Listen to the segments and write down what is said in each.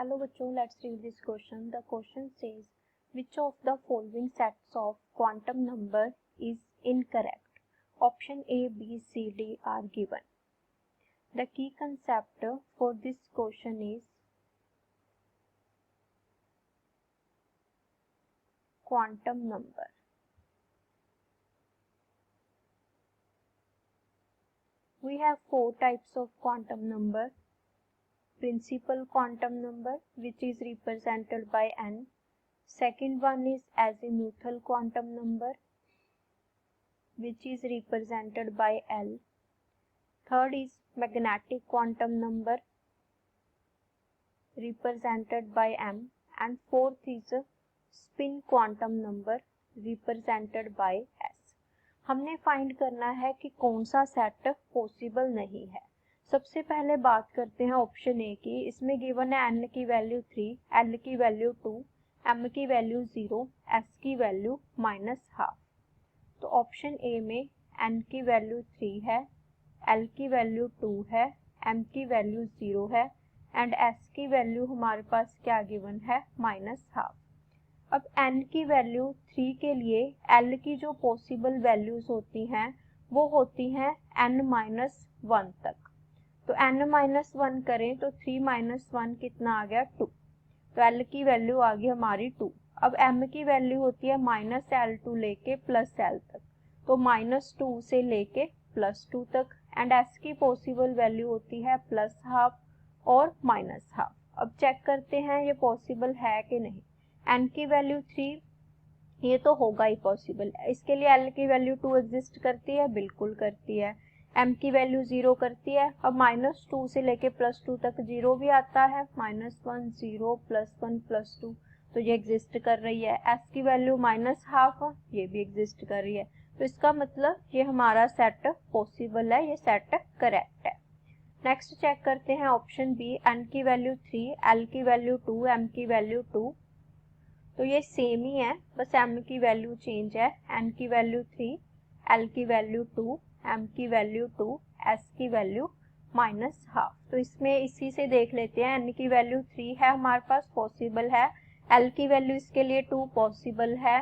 Hello बच्चों, let's read this question. The question says, which of the following sets of quantum number is incorrect? Option A, B, C, D are given. The key concept for this question is quantum number. We have four types of quantum number. Principal quantum number, which is represented by n. Second one is azimuthal quantum number, which is represented by L. Third is magnetic quantum number, represented by M. And fourth is spin quantum number, represented by S. हमने find करना है कि कौन सा set possible नहीं है. सबसे पहले बात करते हैं ऑप्शन ए की. इसमें गिवन है n की वैल्यू 3, l की वैल्यू 2, m की वैल्यू 0, s की वैल्यू -12. तो ऑप्शन ए में n की वैल्यू 3 है, l की वैल्यू 2 है, m की वैल्यू 0 है एंड s की वैल्यू हमारे पास क्या गिवन है, -12. अब n की वैल्यू 3 के लिए l की जो पॉसिबल वैल्यूज होती हैं वो होती हैं n-1 तक. तो n-1 करें तो 3 - 1 कितना आ गया, 2. तो l की वैल्यू आ गई हमारी 2. अब m की वैल्यू होती है -L2 लेके +L तक, तो -2 से लेके +2 तक एंड s की पॉसिबल वैल्यू होती है +12 और -12. अब चेक करते हैं ये पॉसिबल है कि नहीं. n की वैल्यू 3, ये तो होगा ही पॉसिबल. इसके लिए l की वैल्यू 2 एग्जिस्ट करती है, बिल्कुल करती है. m की वैल्यू 0 करती है. अब -2 से लेके +2 तक 0 भी आता है, -1 0 +1 +2, तो ये एग्जिस्ट कर रही है. s की वैल्यू -12, ये भी एग्जिस्ट कर रही है. तो इसका मतलब ये हमारा सेट पॉसिबल है, ये सेट करेक्ट है. नेक्स्ट चेक करते हैं ऑप्शन बी. n की वैल्यू 3, l की वैल्यू 2, m की वैल्यू 2, तो ये सेम ही है, बस m की वैल्यू चेंज है. n की वैल्यू 3, l की वैल्यू 2, m की वैल्यू 2, s की वैल्यू -12. तो इसमें इसी से देख लेते हैं. n की वैल्यू 3 है हमारे पास, पॉसिबल है. l की वैल्यू इसके लिए 2 पॉसिबल है.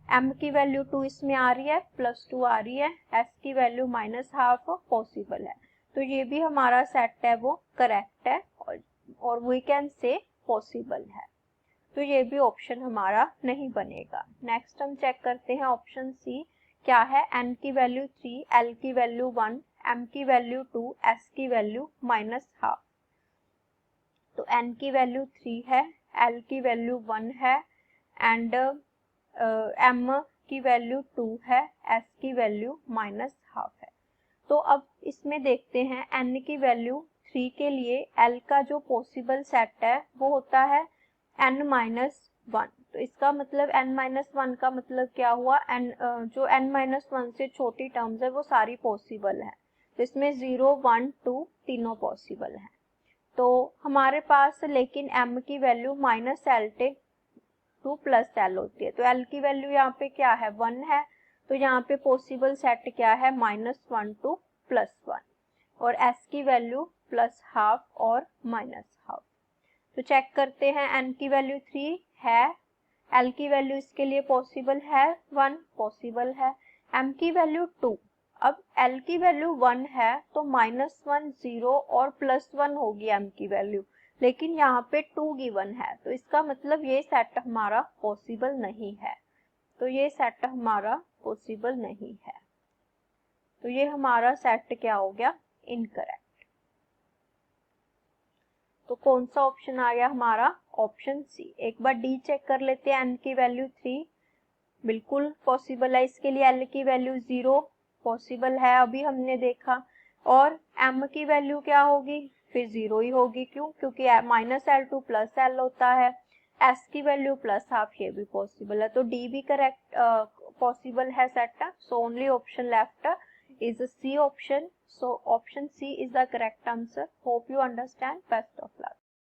m की वैल्यू 2 इसमें आ रही है, +2 आ रही है. s की वैल्यू -12 पॉसिबल है. तो ये भी हमारा सेट है वो करेक्ट है और वी कैन से पॉसिबल है. तो ये भी ऑप्शन हमारा नहीं बनेगा. नेक्स्ट हम चेक करते हैं ऑप्शन सी. क्या है, n की वैल्यू 3, l की वैल्यू 1, m की वैल्यू 2, s की वैल्यू -12. तो n की वैल्यू 3 है, l की वैल्यू 1 है एंड m की वैल्यू 2 है, s की वैल्यू -12 है. तो अब इसमें देखते हैं n की वैल्यू 3 के लिए l का जो पॉसिबल सेट है वो होता है n-1. तो इसका मतलब n-1 का मतलब क्या हुआ, जो n-1 से छोटी टर्म्स है वो सारी पॉसिबल है. तो इसमें 0 1 2 तीनों पॉसिबल है. तो हमारे पास लेकिन m की वैल्यू -L टू +L होती है. तो l की वैल्यू यहाँ पे क्या है, 1 है. तो यहाँ पे पॉसिबल सेट क्या है, -1 टू +1 और s की वैल्यू +12 और -12. तो चेक करते हैं. n की वैल्यू 3 है, l की वैल्यू इसके लिए पॉसिबल है 1, पॉसिबल है. m की वैल्यू 2, अब l की वैल्यू 1 है तो -1 0 और +1 होगी m की वैल्यू, लेकिन यहाँ पे 2 गिवन है. तो इसका मतलब ये सेट हमारा पॉसिबल नहीं है. तो ये सेट हमारा पॉसिबल नहीं है. तो ये हमारा सेट क्या हो गया, इनकरेक्ट. तो कौन सा ऑप्शन आ गया हमारा, ऑप्शन सी. एक बार डी चेक कर लेते हैं. n की वैल्यू 3 बिल्कुल पॉसिबल है, इसके लिए l की वैल्यू 0 पॉसिबल है, अभी हमने देखा. और m की वैल्यू क्या होगी, फिर 0 ही होगी. क्यों, क्योंकि -L2 +L होता है. s की वैल्यू +12, ये भी पॉसिबल है. तो डी भी करेक्ट पॉसिबल है set. So only option left is a C option. So option C is the correct answer. Hope you understand. Best of luck.